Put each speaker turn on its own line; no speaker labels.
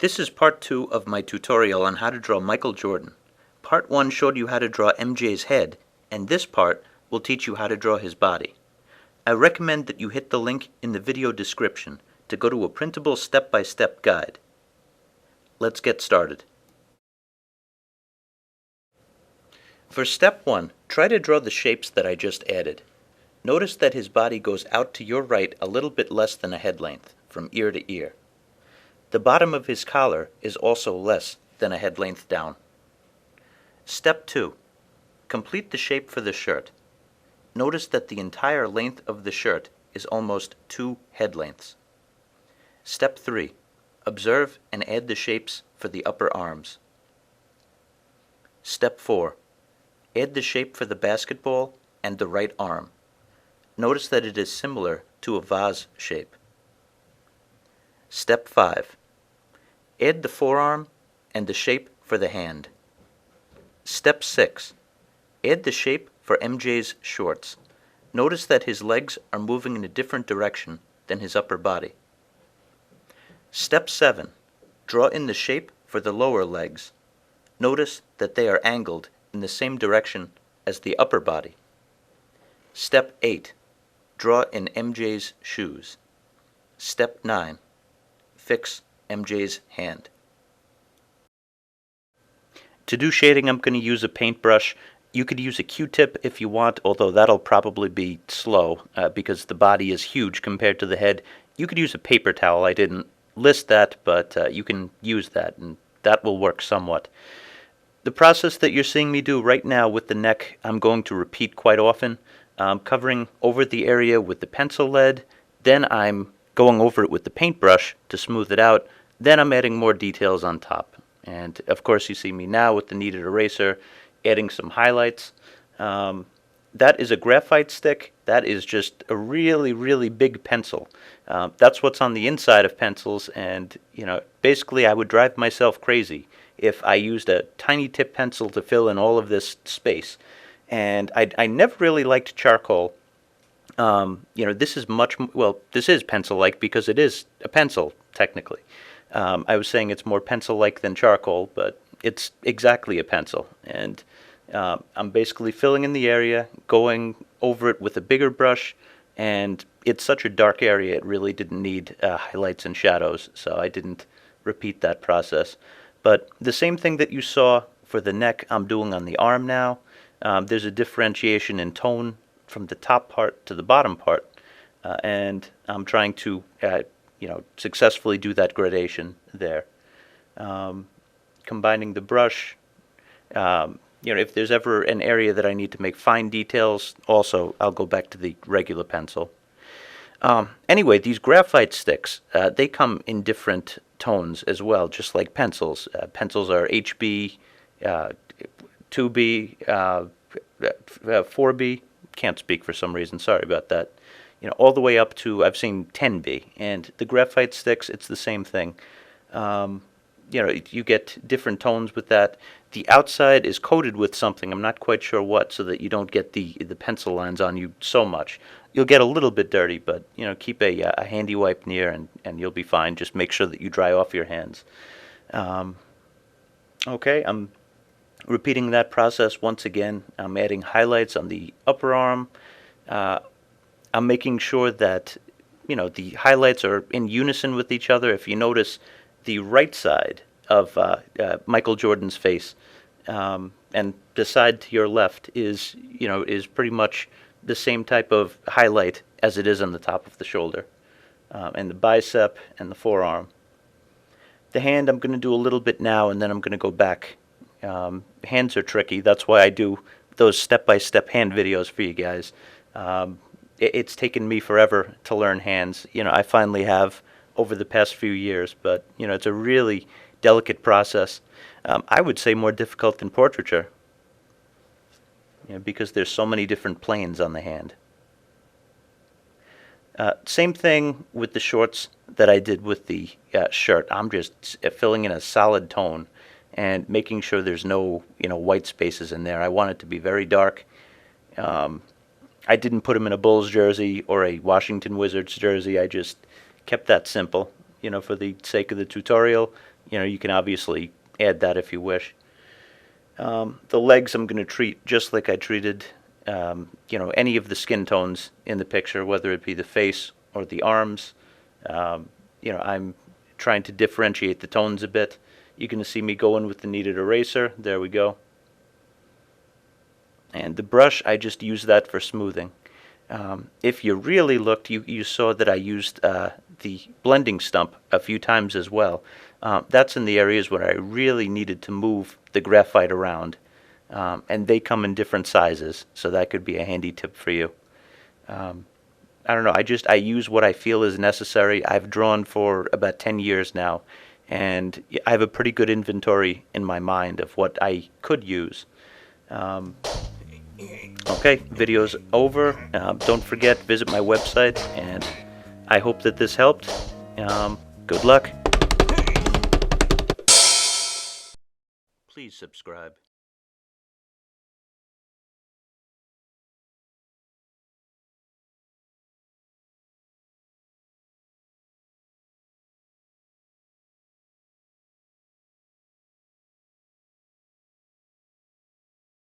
This is part 2 of my tutorial on how to draw Michael Jordan. Part 1 showed you how to draw MJ's head, and this part will teach you how to draw his body. I recommend that you hit the link in the video description to go to a printable step-by-step guide. Let's get started. For step 1, try to draw the shapes that I just added. Notice that his body goes out to your right a little bit less than a head length, from ear to ear. The bottom of his collar is also less than a head length down. Step 2. Complete the shape for the shirt. Notice that the entire length of the shirt is almost 2 head lengths. Step 3. Observe and add the shapes for the upper arms. Step 4. Add the shape for the basketball and the right arm. Notice that it is similar to a vase shape. Step 5. Add the forearm and the shape for the hand. Step 6. Add the shape for MJ's shorts. Notice that his legs are moving in a different direction than his upper body. Step 7. Draw in the shape for the lower legs. Notice that they are angled in the same direction as the upper body. Step 8. Draw in MJ's shoes. Step 9. Fix MJ's hand. To do shading, I'm going to use a paintbrush. You could use a Q-tip if you want, although that'll probably be slow because the body is huge compared to the head. You could use a paper towel. I didn't list that, but you can use that, and that will work somewhat. The process that you're seeing me do right now with the neck, I'm going to repeat quite often. Covering over the area with the pencil lead, then I'm going over it with the paintbrush to smooth it out, then I'm adding more details on top. And of course you see me now with the kneaded eraser adding some highlights. That is a graphite stick. That is just a really, really big pencil. That's what's on the inside of pencils, and basically I would drive myself crazy if I used a tiny tip pencil to fill in all of this space. And I never really liked charcoal. This is this is pencil-like because it is a pencil, technically. I was saying it's more pencil-like than charcoal, but it's exactly a pencil. And I'm basically filling in the area, going over it with a bigger brush, and it's such a dark area it really didn't need highlights and shadows, so I didn't repeat that process. But the same thing that you saw for the neck, I'm doing on the arm now. There's a differentiation in tone from the top part to the bottom part, and I'm trying to successfully do that gradation there. Combining the brush, if there's ever an area that I need to make fine details, also I'll go back to the regular pencil. Anyway, these graphite sticks, they come in different tones as well, just like pencils. Pencils are HB, 2B, 4B, can't speak for some reason, sorry about that. All the way up to, I've seen 10B, and the graphite sticks, it's the same thing. You get different tones with that. The outside is coated with something, I'm not quite sure what, so that you don't get the pencil lines on you so much. You'll get a little bit dirty, but keep a handy wipe near and you'll be fine. Just make sure that you dry off your hands. Okay, I'm repeating that process once again. I'm adding highlights on the upper arm. I'm making sure that the highlights are in unison with each other. If you notice, the right side of Michael Jordan's face and the side to your left is pretty much the same type of highlight as it is on the top of the shoulder, and the bicep and the forearm. The hand I'm going to do a little bit now, and then I'm going to go back. Hands are tricky. That's why I do those step-by-step hand videos for you guys. It's taken me forever to learn hands. I finally have over the past few years, but it's a really delicate process. I would say more difficult than portraiture, because there's so many different planes on the hand. Same thing with the shorts that I did with the shirt. I'm just filling in a solid tone and making sure there's no white spaces in there. I want it to be very dark. I didn't put him in a Bulls jersey or a Washington Wizards jersey. I just kept that simple, for the sake of the tutorial. You can obviously add that if you wish. The legs I'm going to treat just like I treated, any of the skin tones in the picture, whether it be the face or the arms. I'm trying to differentiate the tones a bit. You're going to see me go in with the kneaded eraser. There we go. And the brush, I just use that for smoothing. If you really looked, you saw that I used the blending stump a few times as well. That's in the areas where I really needed to move the graphite around. And they come in different sizes, so that could be a handy tip for you. I don't know, I use what I feel is necessary. I've drawn for about 10 years now, and I have a pretty good inventory in my mind of what I could use. Okay, video's over. Don't forget, visit my website, and I hope that this helped. Good luck. Please subscribe.